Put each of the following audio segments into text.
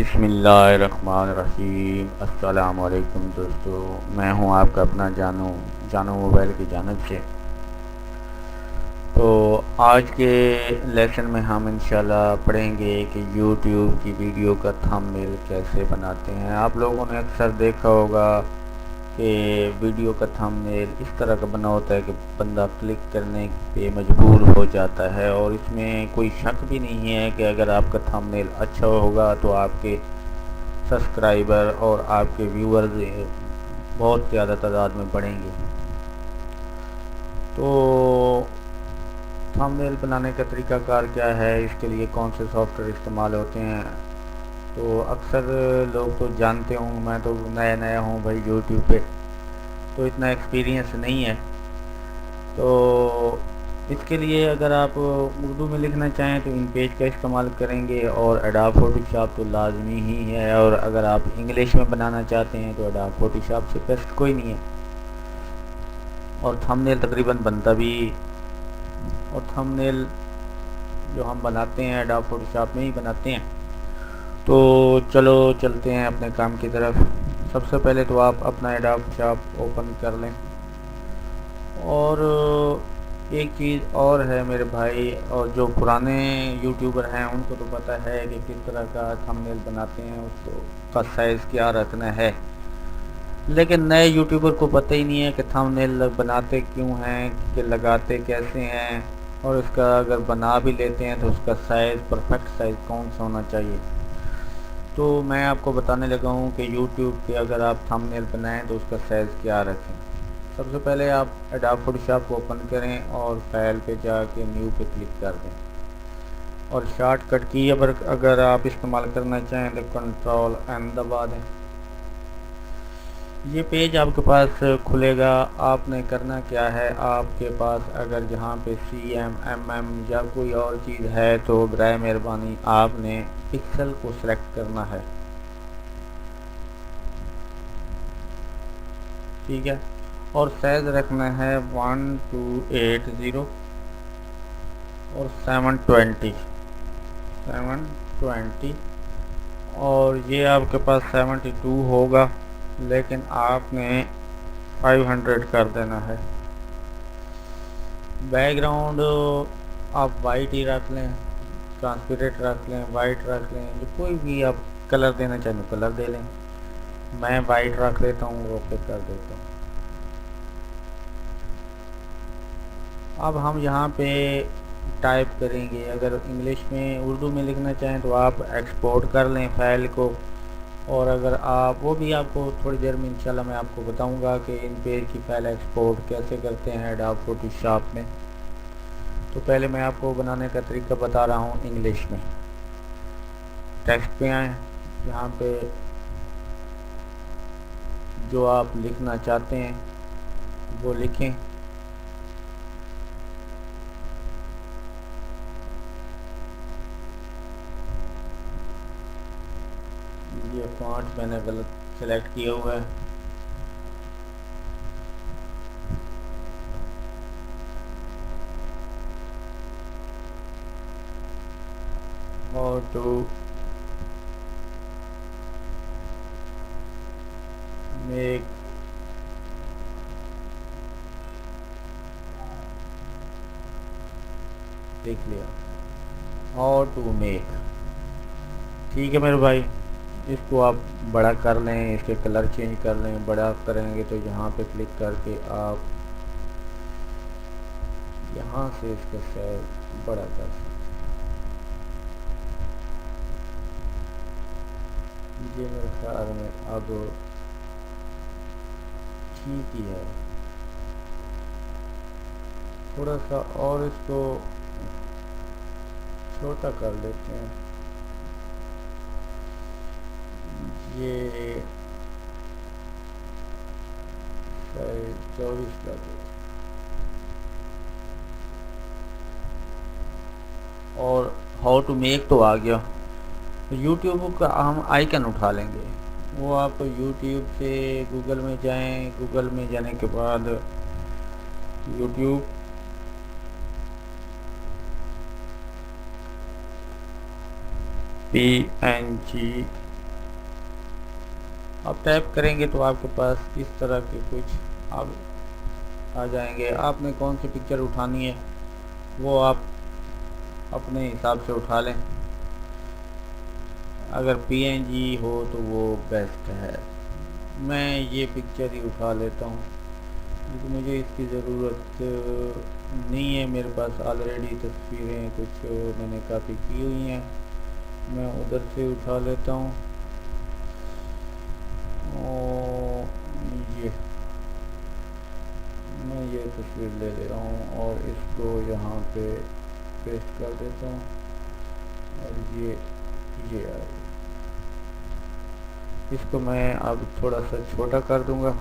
بسم اللہ الرحمن الرحیم۔ السلام علیکم دوستو، میں ہوں آپ کا اپنا جانو موبائل کی جانب سے۔ تو آج کے لیسن میں ہم انشاءاللہ پڑھیں گے کہ یوٹیوب کی ویڈیو کا تھمبنیل کیسے بناتے ہیں۔ آپ لوگوں نے اکثر دیکھا ہوگا کہ ویڈیو کا تھمبنیل اس طرح کا بنا ہوتا ہے کہ بندہ کلک کرنے پہ مجبور ہو جاتا ہے، اور اس میں کوئی شک بھی نہیں ہے کہ اگر آپ کا تھمبنیل اچھا ہوگا تو آپ کے سبسکرائبر اور آپ کے ویورز بہت زیادہ تعداد میں بڑھیں گے۔ تو تھمبنیل بنانے کا طریقہ کار کیا ہے، اس کے لیے کون سے سافٹ ویئر استعمال ہوتے ہیں، تو اکثر لوگ تو جانتے ہوں، میں تو نیا ہوں بھائی یوٹیوب پہ، تو اتنا ایکسپیرینس نہیں ہے۔ تو اس کے لیے اگر آپ اردو میں لکھنا چاہیں تو ان پیج کا استعمال کریں گے، اور ایڈوب فوٹو شاپ تو لازمی ہی ہے، اور اگر آپ انگلش میں بنانا چاہتے ہیں تو ایڈوب فوٹو شاپ سے بیسٹ کوئی نہیں ہے۔ اور تھمبنیل تقریباً بنتا بھی، اور تھمبنیل جو ہم بناتے ہیں ایڈوب فوٹو شاپ میں ہی بناتے ہیں۔ تو چلو چلتے ہیں اپنے کام کی طرف۔ سب سے پہلے تو آپ اپنا ایڈوب شاپ اوپن کر لیں، اور ایک چیز اور ہے میرے بھائی، اور جو پرانے یوٹیوبر ہیں ان کو تو پتہ ہے کہ کس طرح کا تھمبنیل بناتے ہیں، اس کو کا سائز کیا رکھنا ہے، لیکن نئے یوٹیوبر کو پتہ ہی نہیں ہے کہ تھمبنیل بناتے کیوں ہیں، کہ لگاتے کیسے ہیں، اور اس کا اگر بنا بھی لیتے ہیں تو اس کا سائز پرفیکٹ سائز کون سا ہونا چاہیے۔ تو میں آپ کو بتانے لگا ہوں کہ یوٹیوب پہ اگر آپ تھمبنیل بنائیں تو اس کا سائز کیا رکھیں۔ سب سے پہلے آپ ایڈوب فوٹو شاپ کو اوپن کریں اور فائل پہ جا کے نیو پہ کلک کر دیں، اور شارٹ کٹ کی اگر آپ استعمال کرنا چاہیں تو کنٹرول این دبا دیں۔ یہ پیج آپ کے پاس کھلے گا۔ آپ نے کرنا کیا ہے، آپ کے پاس اگر جہاں پہ ایم یا کوئی اور چیز ہے تو برائے مہربانی آپ نے پکسل کو سلیکٹ کرنا ہے، ٹھیک ہے، اور سائز رکھنا ہے 1280 اور 720، اور یہ آپ کے پاس 72 ہوگا، لیکن آپ نے 500 کر دینا ہے۔ بیک گراؤنڈ آپ وائٹ ہی رکھ لیں، ٹرانسپیرنٹ رکھ لیں، وائٹ رکھ لیں، جو کوئی بھی آپ کلر دینا چاہیں کلر دے لیں۔ میں وائٹ رکھ لیتا ہوں، اوکے کر دیتا ہوں۔ اب ہم یہاں پہ ٹائپ کریں گے، اگر انگلش میں اردو میں لکھنا چاہیں تو آپ ایکسپورٹ کر لیں فائل کو، اور اگر آپ وہ بھی آپ کو تھوڑی دیر میں انشاءاللہ میں آپ کو بتاؤں گا کہ ان پیج کی فائل ایکسپورٹ کیسے کرتے ہیں ایڈوب فوٹو شاپ میں۔ تو پہلے میں آپ کو بنانے کا طریقہ بتا رہا ہوں انگلش میں۔ ٹیکسٹ پہ آئیں، یہاں پہ جو آپ لکھنا چاہتے ہیں وہ لکھیں، یہ فونٹ میں نے غلط سلیکٹ کیا ہوا ہے، اور ٹو میک دیکھ لیا، اور ٹو میک، ٹھیک ہے میرے بھائی۔ اس کو آپ بڑا کر لیں، اس کے کلر چینج کر لیں، بڑا کریں گے تو یہاں پہ کلک کر کے آپ یہاں سے اس کا سائز بڑا کر سکتے ہیں۔ یہ میرے خیال میں اب ٹھیک ہی ہے، تھوڑا سا اور اس کو چھوٹا کر لیتے ہیں، یہ 24 کر دیتے ہیں، اور ہاؤ ٹو میک تو آ گیا۔ یوٹیوب کا ہم آئیکن اٹھا لیں گے، وہ آپ یوٹیوب سے گوگل میں جائیں، گوگل میں جانے کے بعد یوٹیوب PNG آپ ٹیپ کریں گے تو آپ کے پاس اس طرح کے کچھ آپ آ جائیں گے. آپ نے کون سی پکچر اٹھانی ہے وہ آپ اپنے حساب سے اٹھا لیں. اگر پی این جی ہو تو وہ بیسٹ ہے. میں یہ پکچر ہی اٹھا لیتا ہوں کیونکہ مجھے اس کی ضرورت نہیں ہے. میرے پاس آلریڈی تصویریں کچھ میں نے کاپی کی ہوئی ہیں. میں ادھر سے اٹھا لیتا ہوں. یہ میں یہ تصویر لے رہا ہوں اور اس کو یہاں پہ پیسٹ کر دیتا ہوں اور یہ آ گیا. اس کو میں اب تھوڑا سا چھوٹا کر دوں گا.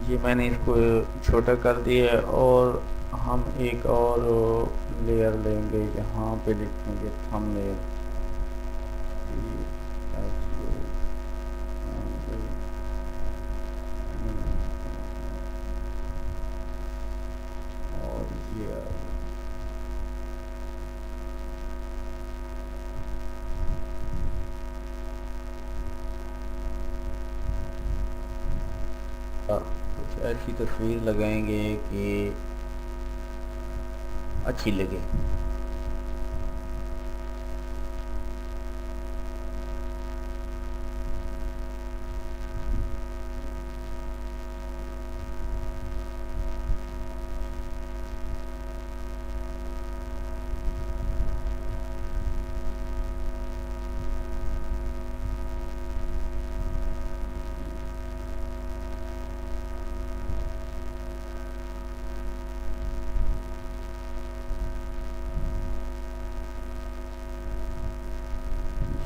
یہ میں نے اس کو چھوٹا کر دیا اور ہم ایک اور لیئر لیں گے. یہاں پہ لکھیں گے تھم لیئر. اور یہ کچھ ایسی تصویر لگائیں گے کہ اچھی لگے.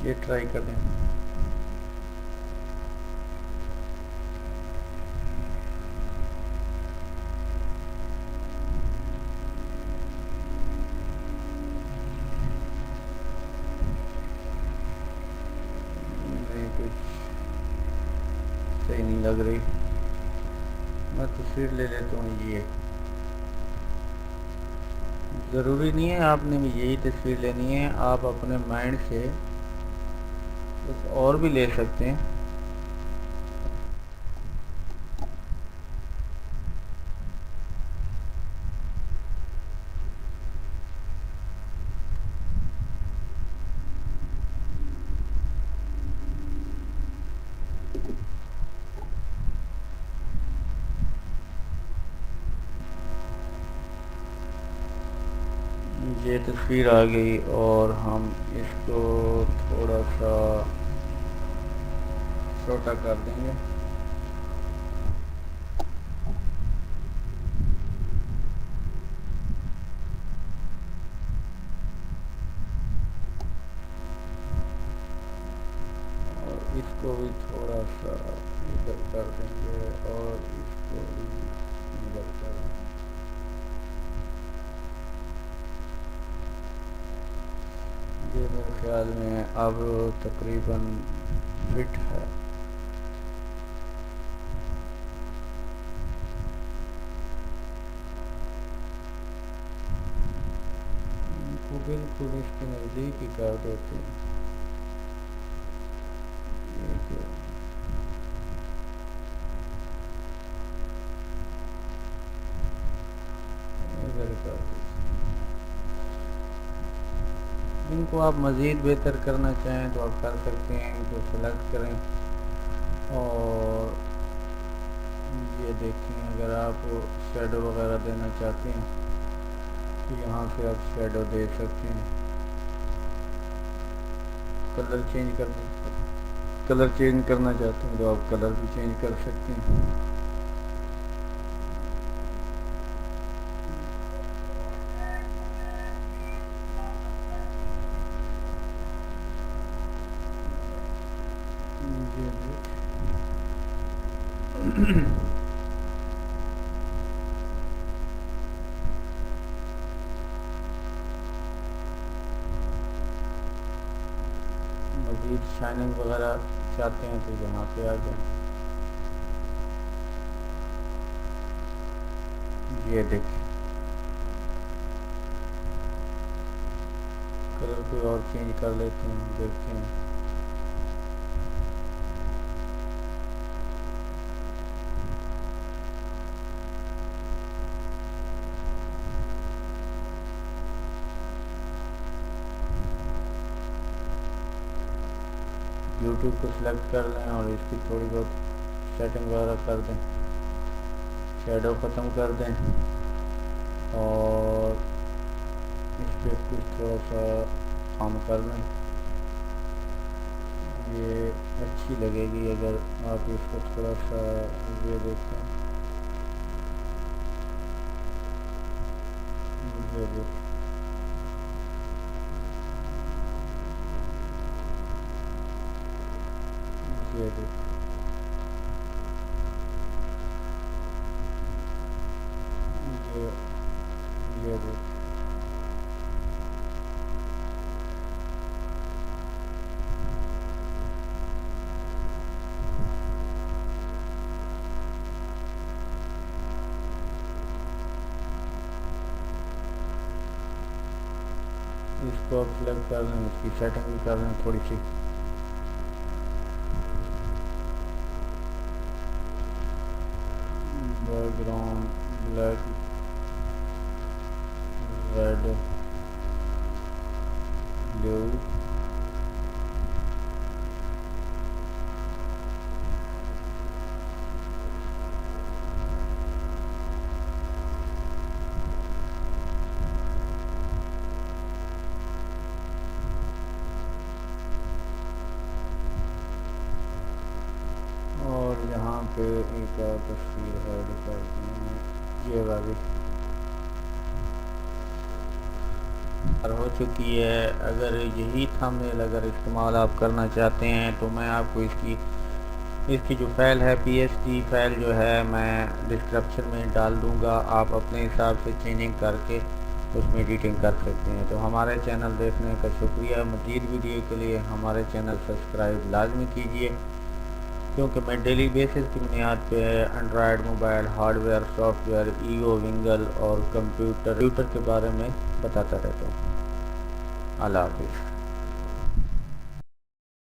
یہ ٹرائی کر دیں. کچھ صحیح نہیں لگ رہی. میں تصویر لے لیتا ہوں. یہ ضروری نہیں ہے آپ نے بھی یہی تصویر لینی ہے. آپ اپنے مائنڈ سے کچھ اور بھی لے سکتے ہیں. یہ تصویر آ گئی اور ہم اس کو تھوڑا سا چھوٹا کر دیں گے. اور اس کو بھی تھوڑا سا ادھر کر دیں گے اور اس کو بھی ادھر کر دیں گے. یہ میرے خیال میں اب تقریباً فٹ ہے. ان کو بالکل اس کے نزدیک ہی کر دیتے ہیں. ان کو آپ مزید بہتر کرنا چاہیں تو آپ کر سکتے ہیں. ان کو سلیکٹ کریں اور یہ دیکھیں. اگر آپ شیڈو وغیرہ دینا چاہتے ہیں تو یہاں سے آپ شیڈو دے سکتے ہیں. کلر چینج کرنا چاہتے ہیں تو آپ کلر بھی چینج کر سکتے ہیں. مزید شائننگ وغیرہ چاہتے ہیں تو یہاں پہ آ جائیں. یہ دیکھیں کلر کوئی اور چینج کر لیتے ہیں, دیکھتے ہیں. یوٹیوب کو سلیکٹ کر لیں اور اس کی تھوڑی بہت سیٹنگ وغیرہ کر دیں, شیڈو ختم کر دیں اور اس پہ کچھ تھوڑا سا کام کر لیں. یہ اچھی لگے گی اگر آپ اس کو تھوڑا سا یہ دیکھیں. یہ دیکھیں یہ دیکھیں یہ دیکھیں. اس کو آپ سلیکٹ کر لیں, اس کی سیٹنگ بھی کر لیں تھوڑی سی. بیک گراؤنڈ بلیک, ریڈ, بلو, اور یہاں پہ ایک اور تصویر ایڈ کرتے ہیں. یہ والی ہو چکی ہے. اگر یہی تھمبنیل اگر استعمال آپ کرنا چاہتے ہیں تو میں آپ کو اس کی جو فائل ہے پی ایس ڈی فائل جو ہے میں ڈسکرپشن میں ڈال دوں گا. آپ اپنے حساب سے چینجنگ کر کے اس میں ایڈیٹنگ کر سکتے ہیں. تو ہمارے چینل دیکھنے کا شکریہ. مزید ویڈیو کے لیے ہمارے چینل سبسکرائب لازمی کیجیے, کیونکہ میں ڈیلی بیسس کی بنیاد پہ Android mobile hard where, soft where, ایو, ونگل اور کمپیوٹر کے بارے میں بتاتا رہتا ہوں. اللہ حافظ.